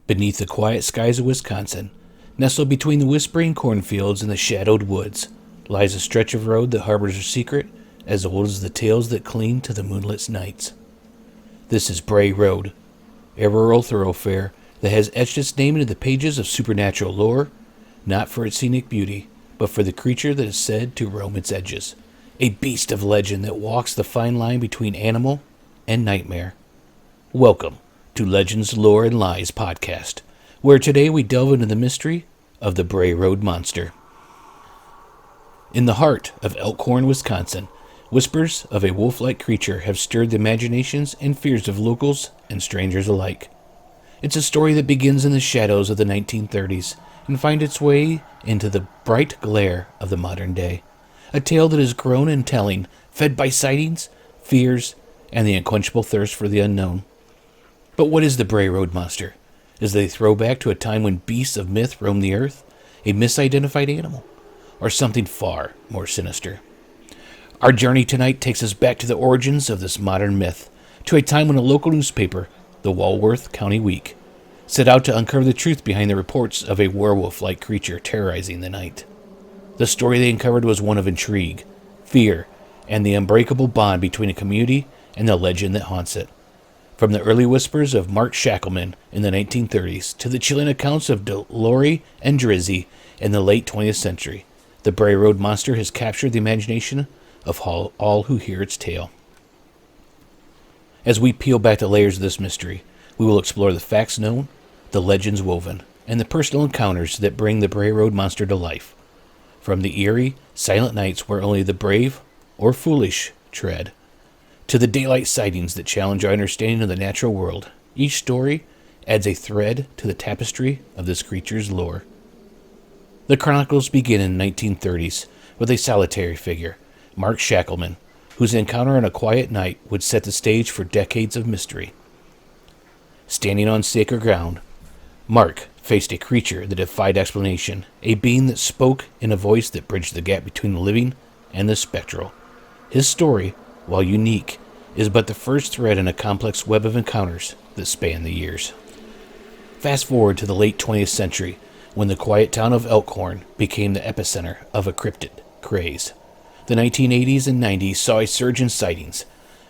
Beneath the quiet skies of Wisconsin, nestled between the whispering cornfields and the shadowed woods, lies a stretch of road that harbors a secret as old as the tales that cling to the moonlit nights. This is Bray Road, a rural thoroughfare that has etched its name into the pages of supernatural lore, not for its scenic beauty, but for the creature that is said to roam its edges, a beast of legend that walks the fine line between animal and nightmare. Welcome to Legends, Lore, and Lies podcast, where today we delve into the mystery of the Bray Road Monster. In the heart of Elkhorn, Wisconsin, whispers of a wolf-like creature have stirred the imaginations and fears of locals and strangers alike. It's a story that begins in the shadows of the 1930s and finds its way into the bright glare of the modern day. A tale that has grown in telling, fed by sightings, fears, and the unquenchable thirst for the unknown. But what is the Bray Road Monster? Is it a throwback to a time when beasts of myth roamed the earth, a misidentified animal, or something far more sinister? Our journey tonight takes us back to the origins of this modern myth, to a time when a local newspaper, the Walworth County Week, set out to uncover the truth behind the reports of a werewolf-like creature terrorizing the night. The story they uncovered was one of intrigue, fear, and the unbreakable bond between a community and the legend that haunts it. From the early whispers of Mark Shackleman in the 1930s to the chilling accounts of Lori and Drizzy in the late 20th century, the Bray Road Monster has captured the imagination of all who hear its tale. As we peel back the layers of this mystery, we will explore the facts known, the legends woven, and the personal encounters that bring the Bray Road Monster to life. From the eerie, silent nights where only the brave or foolish tread, to the daylight sightings that challenge our understanding of the natural world, each story adds a thread to the tapestry of this creature's lore. The chronicles begin in the 1930s with a solitary figure, Mark Shackleman, whose encounter on a quiet night would set the stage for decades of mystery. Standing on sacred ground, Mark faced a creature that defied explanation, a being that spoke in a voice that bridged the gap between the living and the spectral. His story, while unique, is but the first thread in a complex web of encounters that span the years. Fast forward to the late 20th century, when the quiet town of Elkhorn became the epicenter of a cryptid craze. The 1980s and 90s saw a surge in sightings,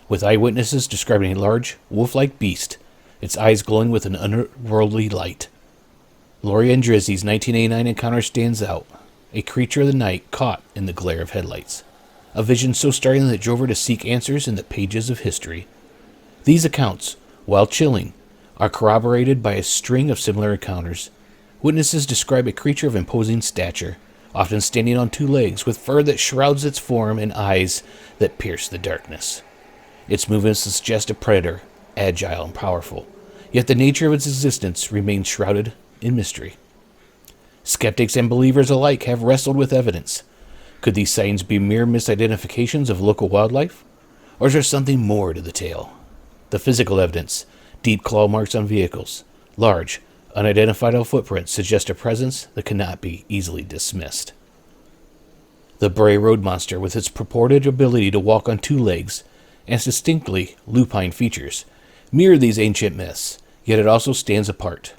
with eyewitnesses describing a large, wolf-like beast, its eyes glowing with an otherworldly light. Lori and Drizzy's 1989 encounter stands out, a creature of the night caught in the glare of headlights. A vision so startling that it drove her to seek answers in the pages of history. These accounts, while chilling, are corroborated by a string of similar encounters. Witnesses describe a creature of imposing stature, often standing on two legs, with fur that shrouds its form and eyes that pierce the darkness. Its movements suggest a predator, agile and powerful, yet the nature of its existence remains shrouded in mystery. Skeptics and believers alike have wrestled with evidence. Could these sightings be mere misidentifications of local wildlife? Or is there something more to the tale? The physical evidence, deep claw marks on vehicles, large, unidentified footprints suggest a presence that cannot be easily dismissed. The Bray Road Monster, with its purported ability to walk on two legs and distinctly lupine features, mirror these ancient myths, yet it also stands apart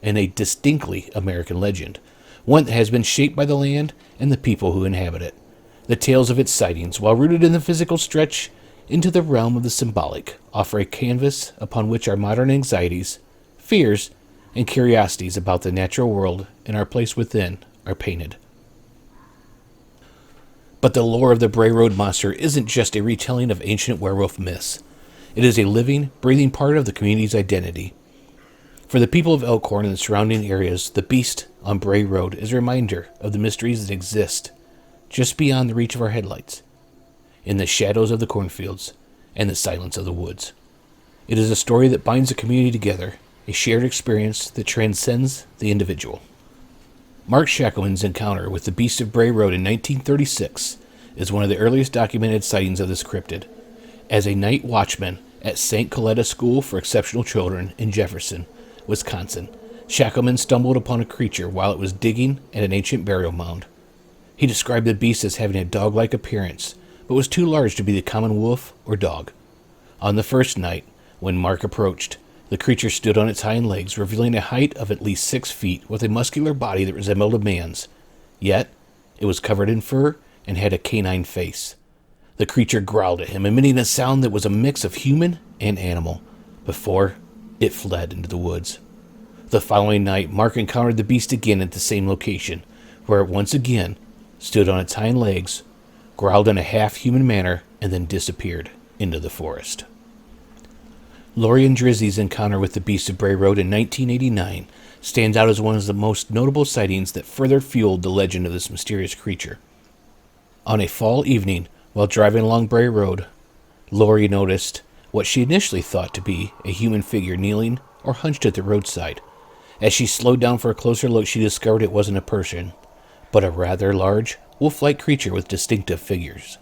in a distinctly American legend, one that has been shaped by the land and the people who inhabit it. The tales of its sightings, while rooted in the physical, stretch into the realm of the symbolic, offer a canvas upon which our modern anxieties, fears, and curiosities about the natural world and our place within are painted. But the lore of the Bray Road Monster isn't just a retelling of ancient werewolf myths. It is a living, breathing part of the community's identity. For the people of Elkhorn and the surrounding areas, the beast on Bray Road is a reminder of the mysteries that exist just beyond the reach of our headlights, in the shadows of the cornfields and the silence of the woods. It is a story that binds the community together, a shared experience that transcends the individual. Mark Shackleman's encounter with the Beast of Bray Road in 1936 is one of the earliest documented sightings of this cryptid. As a night watchman at St. Coletta School for Exceptional Children in Jefferson, Wisconsin, Shackleman stumbled upon a creature while it was digging at an ancient burial mound. He described the beast as having a dog-like appearance, but was too large to be the common wolf or dog. On the first night, when Mark approached, the creature stood on its hind legs, revealing a height of at least 6 feet with a muscular body that resembled a man's. Yet, it was covered in fur and had a canine face. The creature growled at him, emitting a sound that was a mix of human and animal, before it fled into the woods. The following night, Mark encountered the beast again at the same location, where it once again stood on its hind legs, growled in a half-human manner, and then disappeared into the forest. Lori and Drizzy's encounter with the Beast of Bray Road in 1989 stands out as one of the most notable sightings that further fueled the legend of this mysterious creature. On a fall evening, while driving along Bray Road, Lori noticed what she initially thought to be a human figure kneeling or hunched at the roadside. As she slowed down for a closer look, she discovered it wasn't a person, but a rather large, wolf-like creature with distinctive figures.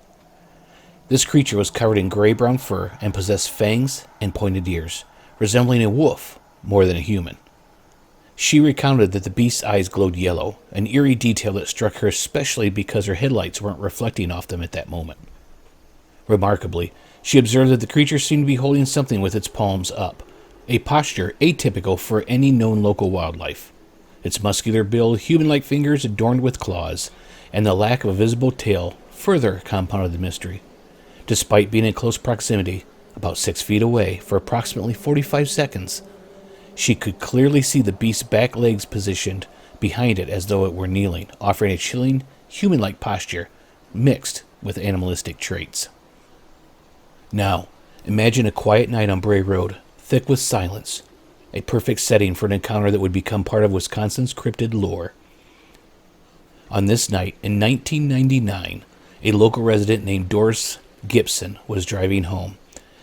This creature was covered in gray-brown fur and possessed fangs and pointed ears, resembling a wolf more than a human. She recounted that the beast's eyes glowed yellow, an eerie detail that struck her especially because her headlights weren't reflecting off them at that moment. Remarkably, she observed that the creature seemed to be holding something with its palms up, a posture atypical for any known local wildlife. Its muscular build, human-like fingers adorned with claws, and the lack of a visible tail further compounded the mystery. Despite being in close proximity, about 6 feet away, for approximately 45 seconds, she could clearly see the beast's back legs positioned behind it as though it were kneeling, offering a chilling, human-like posture mixed with animalistic traits. Now, imagine a quiet night on Bray Road, thick with silence, a perfect setting for an encounter that would become part of Wisconsin's cryptid lore. On this night, in 1999, a local resident named Doris Gibson was driving home.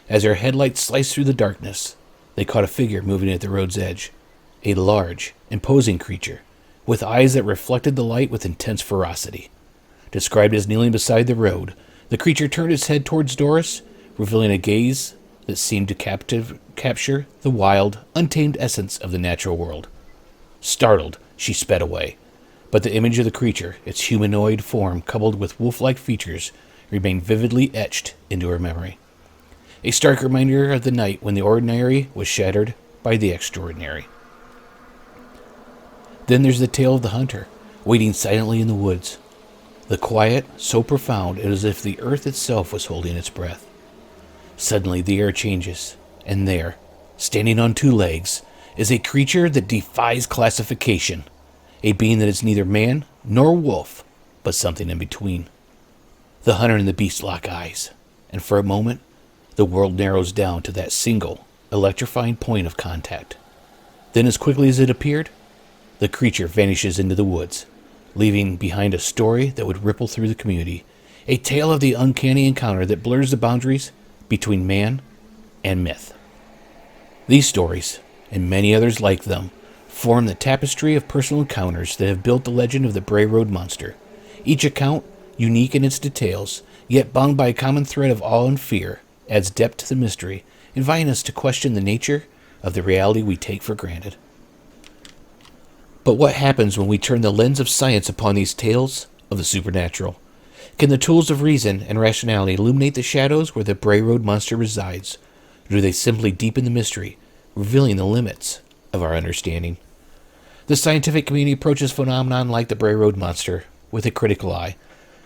As her headlights sliced through the darkness, they caught a figure moving at the road's edge. A large, imposing creature, with eyes that reflected the light with intense ferocity. Described as kneeling beside the road, the creature turned its head towards Doris, revealing a gaze that seemed to capture the wild, untamed essence of the natural world. Startled, she sped away, but the image of the creature, its humanoid form coupled with wolf-like features, remained vividly etched into her memory. A stark reminder of the night when the ordinary was shattered by the extraordinary. Then there's the tale of the hunter, waiting silently in the woods. The quiet, so profound, it is as if the earth itself was holding its breath. Suddenly the air changes, and there, standing on 2 legs, is a creature that defies classification, a being that is neither man nor wolf, but something in between. The hunter and the beast lock eyes, and for a moment, the world narrows down to that single, electrifying point of contact. Then, as quickly as it appeared, the creature vanishes into the woods, leaving behind a story that would ripple through the community, a tale of the uncanny encounter that blurs the boundaries between man and myth. These stories, and many others like them, form the tapestry of personal encounters that have built the legend of the Bray Road Monster. Each account, unique in its details, yet bound by a common thread of awe and fear, adds depth to the mystery, inviting us to question the nature of the reality we take for granted. But what happens when we turn the lens of science upon these tales of the supernatural? Can the tools of reason and rationality illuminate the shadows where the Bray Road Monster resides? Or do they simply deepen the mystery, revealing the limits of our understanding? The scientific community approaches phenomenon like the Bray Road Monster with a critical eye,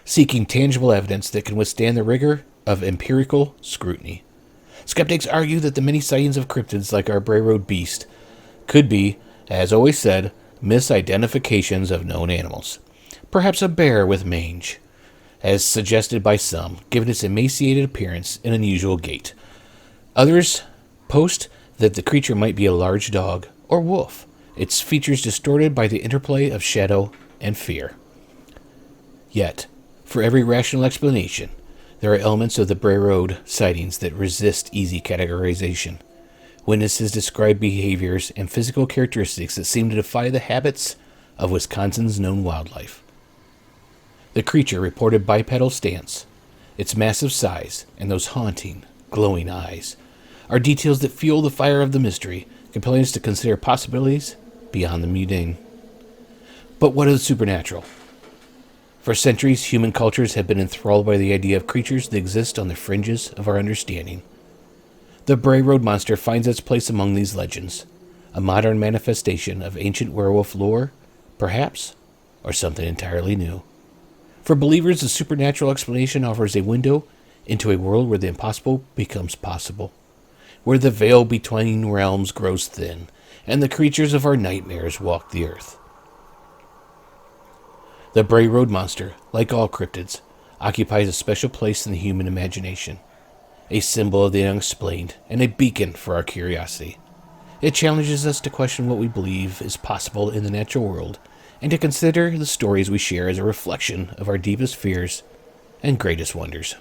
seeking tangible evidence that can withstand the rigor of empirical scrutiny. Skeptics argue that the many sightings of cryptids like our Bray Road beast could be, as always said, misidentifications of known animals. Perhaps a bear with mange, as suggested by some, given its emaciated appearance and unusual gait. Others post that the creature might be a large dog or wolf, its features distorted by the interplay of shadow and fear. Yet, for every rational explanation, there are elements of the Bray Road sightings that resist easy categorization. Witnesses describe behaviors and physical characteristics that seem to defy the habits of Wisconsin's known wildlife. The creature reported bipedal stance, its massive size, and those haunting, glowing eyes are details that fuel the fire of the mystery, compelling us to consider possibilities beyond the mundane. But what is supernatural? For centuries, human cultures have been enthralled by the idea of creatures that exist on the fringes of our understanding. The Bray Road Monster finds its place among these legends, a modern manifestation of ancient werewolf lore, perhaps, or something entirely new. For believers, the supernatural explanation offers a window into a world where the impossible becomes possible, where the veil between realms grows thin, and the creatures of our nightmares walk the earth. The Bray Road Monster, like all cryptids, occupies a special place in the human imagination, a symbol of the unexplained and a beacon for our curiosity. It challenges us to question what we believe is possible in the natural world, and to consider the stories we share as a reflection of our deepest fears and greatest wonders.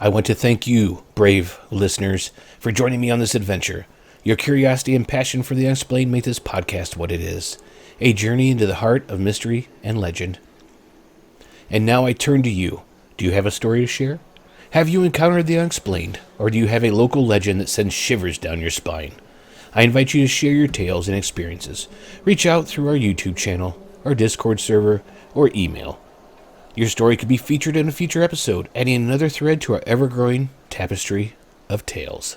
I want to thank you, brave listeners, for joining me on this adventure. Your curiosity and passion for the unexplained make this podcast what it is, a journey into the heart of mystery and legend. And now I turn to you. Do you have a story to share? Have you encountered the unexplained, or do you have a local legend that sends shivers down your spine? I invite you to share your tales and experiences. Reach out through our YouTube channel, our Discord server, or email. Your story could be featured in a future episode, adding another thread to our ever-growing tapestry of tales.